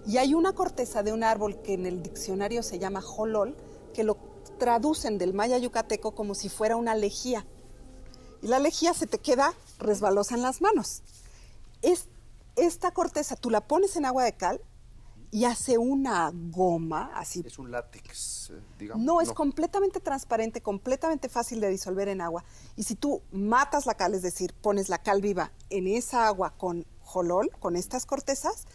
Y hay una corteza de un árbol que en el diccionario se llama jolol, que lo traducen del maya yucateco como si fuera una lejía. Y la lejía se te queda resbalosa en las manos. Esta corteza tú la pones en agua de cal y hace una goma así. Es un látex, digamos. No, es completamente transparente, completamente fácil de disolver en agua. Y si tú matas la cal, es decir, pones la cal viva en esa agua con jolol, con estas cortezas,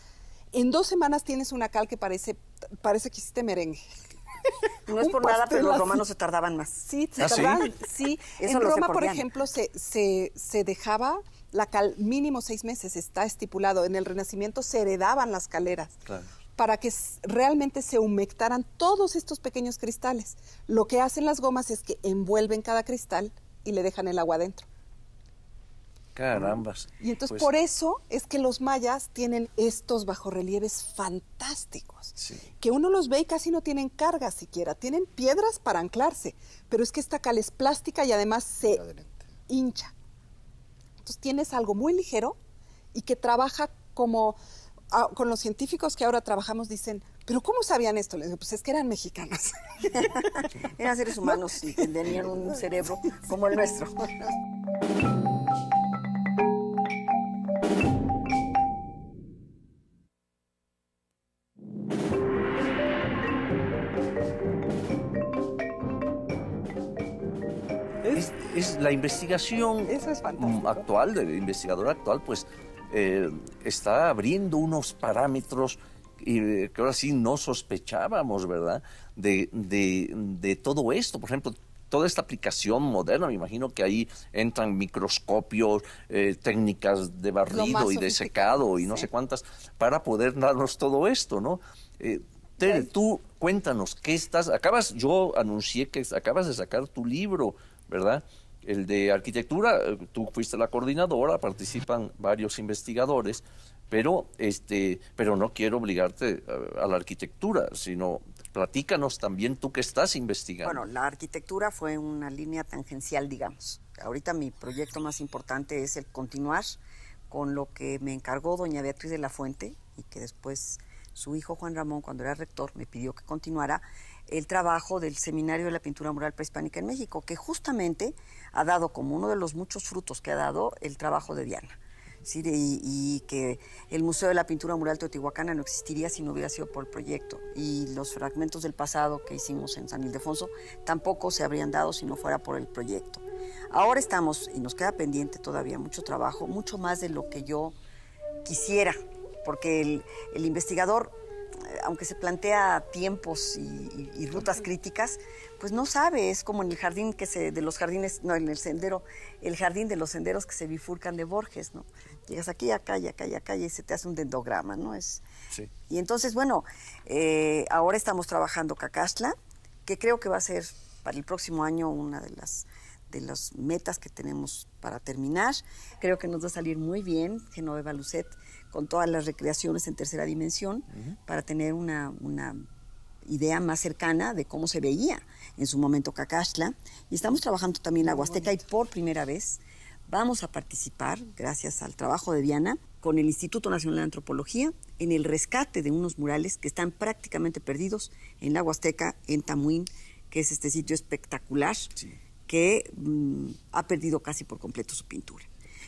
en 2 semanas tienes una cal que parece que hiciste merengue. No es por nada, pero los romanos se tardaban más. Sí, se tardaban. Sí, Eso en lo sé Roma, por por Diana. ejemplo, se dejaba la cal mínimo 6 meses, está estipulado. En el Renacimiento se heredaban las caleras. Claro. Para que realmente se humectaran todos estos pequeños cristales. Lo que hacen las gomas es que envuelven cada cristal y le dejan el agua dentro. Carambas. Y entonces Pues, por eso es que los mayas tienen estos bajorrelieves fantásticos, que uno los ve y casi no tienen carga siquiera, tienen piedras para anclarse, pero es que esta cal es plástica y además se hincha. Entonces tienes algo muy ligero y que trabaja como... con los científicos que ahora trabajamos dicen, ¿pero cómo sabían esto? Les digo, pues es que eran mexicanos. Eran seres humanos y tenían un cerebro como el nuestro. Es la investigación actual, del investigador actual, pues está abriendo unos parámetros que ahora sí no sospechábamos, ¿verdad? De todo esto. Por ejemplo, toda esta aplicación moderna, me imagino que ahí entran microscopios, técnicas de barrido y de secado y no sé cuántas, para poder darnos todo esto, ¿no? Tere, tú cuéntanos, yo anuncié que acabas de sacar tu libro, ¿verdad? El de arquitectura, tú fuiste la coordinadora, participan varios investigadores, pero no quiero obligarte a la arquitectura, sino platícanos también tú que estás investigando. Bueno, la arquitectura fue una línea tangencial, digamos. Ahorita mi proyecto más importante es el continuar con lo que me encargó doña Beatriz de la Fuente y que después su hijo Juan Ramón, cuando era rector, me pidió que continuara el trabajo del Seminario de la Pintura Mural Prehispánica en México, que justamente ha dado como uno de los muchos frutos que ha dado el trabajo de Diana. ¿Sí? Y que el Museo de la Pintura Mural Teotihuacana no existiría si no hubiera sido por el proyecto. Y los fragmentos del pasado que hicimos en San Ildefonso tampoco se habrían dado si no fuera por el proyecto. Ahora estamos, y nos queda pendiente todavía mucho trabajo, mucho más de lo que yo quisiera, porque el investigador, aunque se plantea tiempos y rutas críticas, pues no sabe, es como en el jardín el jardín de los senderos que se bifurcan de Borges, ¿no? Llegas aquí, acá y acá y acá y se te hace un dendrograma, ¿no? Sí. Y entonces, bueno, ahora estamos trabajando Cacaxtla, que creo que va a ser para el próximo año una de las metas que tenemos para terminar. Creo que nos va a salir muy bien, Genoveva Lucet, con todas las recreaciones en tercera dimensión, para tener una idea más cercana de cómo se veía en su momento Cacaxtla. Y estamos trabajando también la Huasteca y por primera vez vamos a participar, gracias al trabajo de Diana, con el Instituto Nacional de Antropología, en el rescate de unos murales que están prácticamente perdidos en la Huasteca, en Tamuín, que es este sitio espectacular, que ha perdido casi por completo su pintura.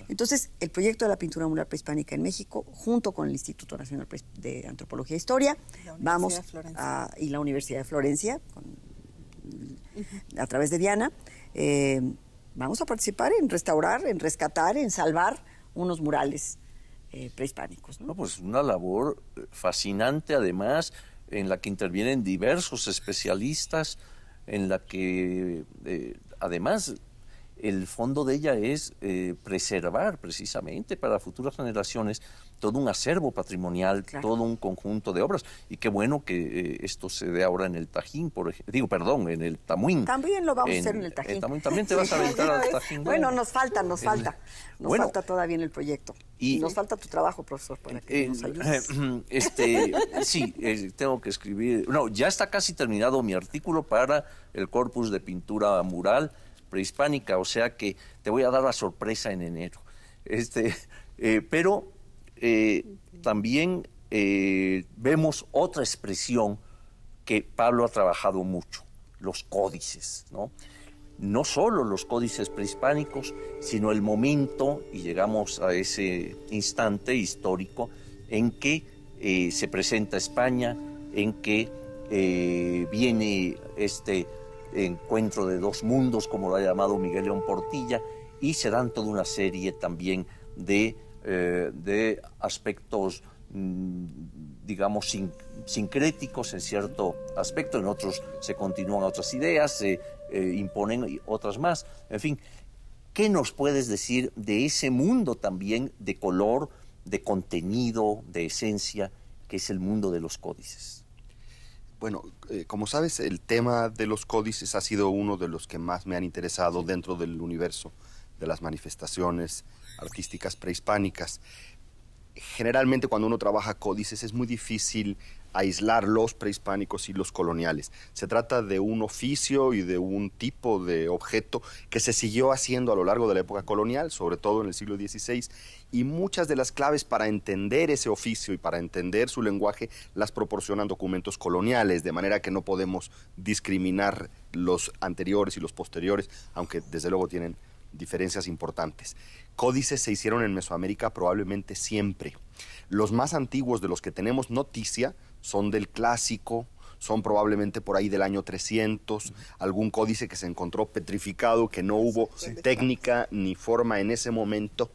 Entonces, el proyecto de la pintura mural prehispánica en México, junto con el Instituto Nacional de Antropología e Historia, y la Universidad de Florencia, a través de Diana, vamos a participar en restaurar, en rescatar, en salvar unos murales prehispánicos, ¿no? No, pues una labor fascinante, además, en la que intervienen diversos especialistas, en la que, además, el fondo de ella es preservar precisamente para futuras generaciones todo un acervo patrimonial, todo un conjunto de obras. Y qué bueno que esto se dé ahora en el Tajín, en el Tamuín. También lo vamos a hacer en el Tajín. También te vas a aventar al Tajín. Bueno, nos falta todavía en el proyecto. Y nos falta tu trabajo, profesor, para que nos ayudes. Tengo que escribir. No, ya está casi terminado mi artículo para el corpus de pintura mural prehispánica, o sea que te voy a dar la sorpresa en enero. Pero también vemos otra expresión que Pablo ha trabajado mucho, los códices, ¿no? No solo los códices prehispánicos, sino el momento, y llegamos a ese instante histórico en que se presenta España, en que viene este encuentro de dos mundos, como lo ha llamado Miguel León Portilla, y se dan toda una serie también de aspectos, digamos, sincréticos en cierto aspecto, en otros se continúan otras ideas, se imponen otras más. En fin, ¿qué nos puedes decir de ese mundo también de color, de contenido, de esencia, que es el mundo de los códices? Bueno, como sabes, el tema de los códices ha sido uno de los que más me han interesado dentro del universo de las manifestaciones artísticas prehispánicas. Generalmente cuando uno trabaja códices es muy difícil aislar los prehispánicos y los coloniales. Se trata de un oficio y de un tipo de objeto que se siguió haciendo a lo largo de la época colonial, sobre todo en el siglo XVI, y muchas de las claves para entender ese oficio y para entender su lenguaje las proporcionan documentos coloniales, de manera que no podemos discriminar los anteriores y los posteriores, aunque desde luego tienen diferencias importantes. Códices se hicieron en Mesoamérica probablemente siempre. Los más antiguos de los que tenemos noticia son del Clásico, son probablemente por ahí del año 300, algún códice que se encontró petrificado, que no hubo técnica ni forma en ese momento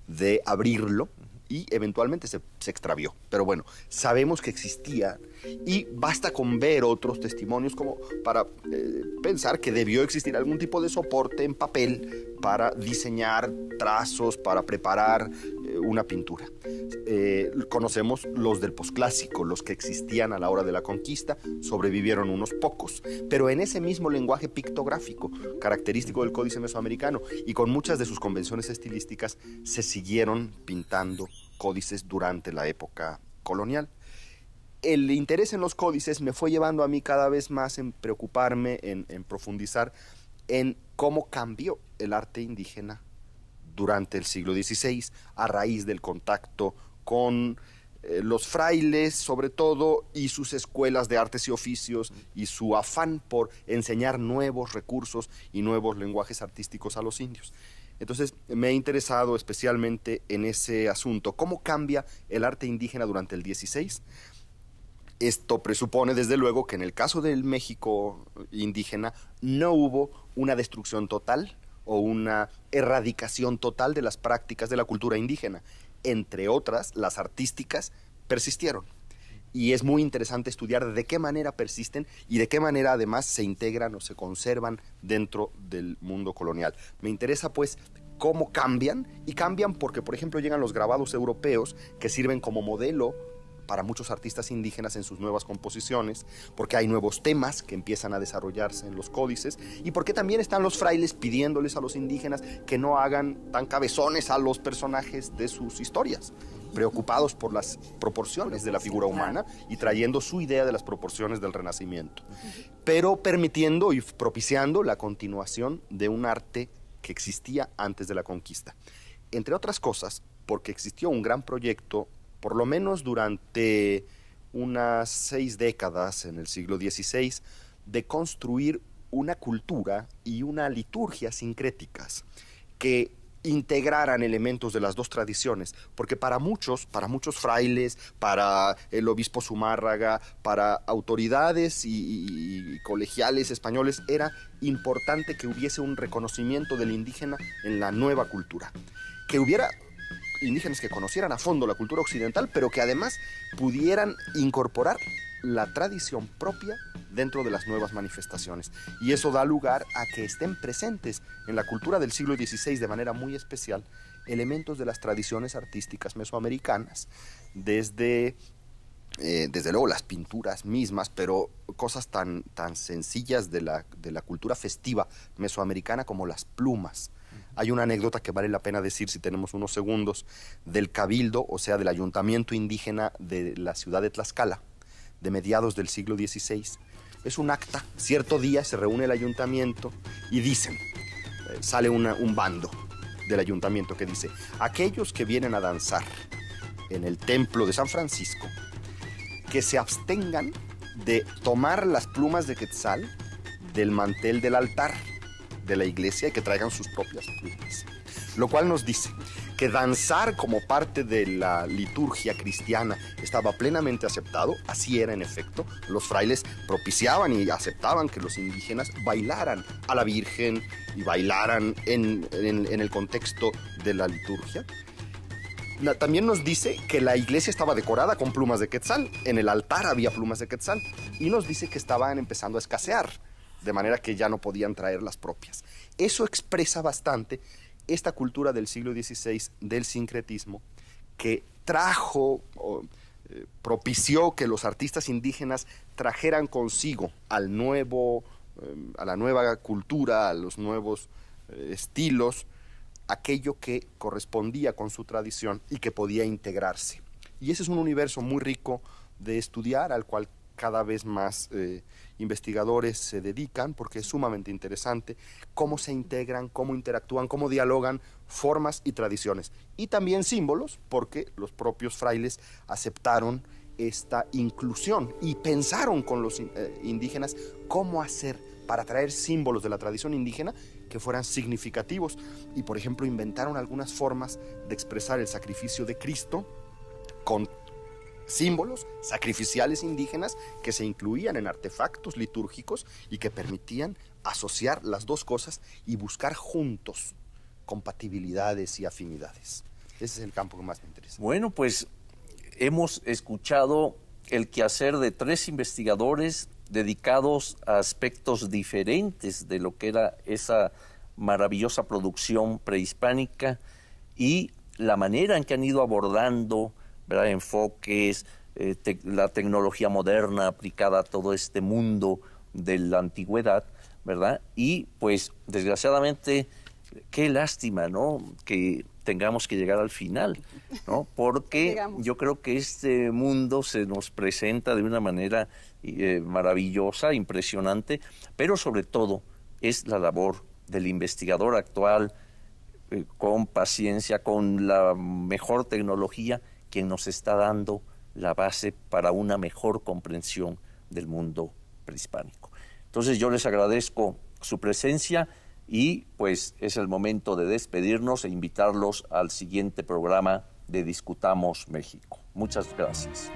de abrirlo, y eventualmente se extravió. Pero bueno, sabemos que existía, y basta con ver otros testimonios como para pensar que debió existir algún tipo de soporte en papel para diseñar trazos, para preparar una pintura. Conocemos los del posclásico, los que existían a la hora de la conquista, sobrevivieron unos pocos, pero en ese mismo lenguaje pictográfico, característico del códice mesoamericano, y con muchas de sus convenciones estilísticas, se siguieron pintando códices durante la época colonial. El interés en los códices me fue llevando a mí cada vez más en preocuparme, en profundizar en cómo cambió el arte indígena durante el siglo XVI, a raíz del contacto con los frailes, sobre todo, y sus escuelas de artes y oficios, y su afán por enseñar nuevos recursos y nuevos lenguajes artísticos a los indios. Entonces, me he interesado especialmente en ese asunto, cómo cambia el arte indígena durante el XVI. Esto presupone, desde luego, que en el caso del México indígena no hubo una destrucción total o una erradicación total de las prácticas de la cultura indígena. Entre otras, las artísticas persistieron. Y es muy interesante estudiar de qué manera persisten y de qué manera además se integran o se conservan dentro del mundo colonial. Me interesa pues cómo cambian, y cambian porque, por ejemplo, llegan los grabados europeos que sirven como modelo para muchos artistas indígenas en sus nuevas composiciones, porque hay nuevos temas que empiezan a desarrollarse en los códices, y porque también están los frailes pidiéndoles a los indígenas que no hagan tan cabezones a los personajes de sus historias, preocupados por las proporciones de la figura humana y trayendo su idea de las proporciones del Renacimiento, pero permitiendo y propiciando la continuación de un arte que existía antes de la conquista. Entre otras cosas, porque existió un gran proyecto, por lo menos durante unas 6 décadas en el siglo XVI, de construir una cultura y una liturgia sincréticas que integraran elementos de las dos tradiciones, porque para muchos frailes, para el obispo Zumárraga, para autoridades y colegiales españoles, era importante que hubiese un reconocimiento del indígena en la nueva cultura, que hubiera indígenas que conocieran a fondo la cultura occidental, pero que además pudieran incorporar la tradición propia dentro de las nuevas manifestaciones. Y eso da lugar a que estén presentes en la cultura del siglo XVI de manera muy especial elementos de las tradiciones artísticas mesoamericanas, desde luego las pinturas mismas, pero cosas tan sencillas de la cultura festiva mesoamericana como las plumas. Hay una anécdota que vale la pena decir si tenemos unos segundos, del cabildo, o sea, del ayuntamiento indígena de la ciudad de Tlaxcala, de mediados del siglo XVI. Es un acta, cierto día se reúne el ayuntamiento y dicen, sale un bando del ayuntamiento que dice: aquellos que vienen a danzar en el templo de San Francisco, que se abstengan de tomar las plumas de quetzal del mantel del altar de la iglesia y que traigan sus propias plumas. Lo cual nos dice que danzar como parte de la liturgia cristiana estaba plenamente aceptado. Así era en efecto. Los frailes propiciaban y aceptaban que los indígenas bailaran a la Virgen y bailaran en el contexto de la liturgia. También nos dice que la iglesia estaba decorada con plumas de quetzal, en el altar había plumas de quetzal, y nos dice que estaban empezando a escasear, de manera que ya no podían traer las propias. Eso expresa bastante esta cultura del siglo XVI, del sincretismo, que propició que los artistas indígenas trajeran consigo a la nueva cultura, a los nuevos estilos, aquello que correspondía con su tradición y que podía integrarse. Y ese es un universo muy rico de estudiar, al cual cada vez más investigadores se dedican, porque es sumamente interesante cómo se integran, cómo interactúan, cómo dialogan formas y tradiciones. Y también símbolos, porque los propios frailes aceptaron esta inclusión y pensaron con los indígenas cómo hacer para traer símbolos de la tradición indígena que fueran significativos. Y, por ejemplo, inventaron algunas formas de expresar el sacrificio de Cristo con símbolos sacrificiales indígenas que se incluían en artefactos litúrgicos y que permitían asociar las dos cosas y buscar juntos compatibilidades y afinidades. Ese es el campo que más me interesa. Bueno, pues hemos escuchado el quehacer de 3 investigadores dedicados a aspectos diferentes de lo que era esa maravillosa producción prehispánica y la manera en que han ido abordando, ¿verdad?, enfoques, la tecnología moderna aplicada a todo este mundo de la antigüedad, ¿verdad? Y pues desgraciadamente, qué lástima, ¿no?, que tengamos que llegar al final, ¿no? Porque yo creo que este mundo se nos presenta de una manera maravillosa, impresionante, pero sobre todo es la labor del investigador actual, con paciencia, con la mejor tecnología, quien nos está dando la base para una mejor comprensión del mundo prehispánico. Entonces yo les agradezco su presencia y pues es el momento de despedirnos e invitarlos al siguiente programa de Discutamos México. Muchas gracias.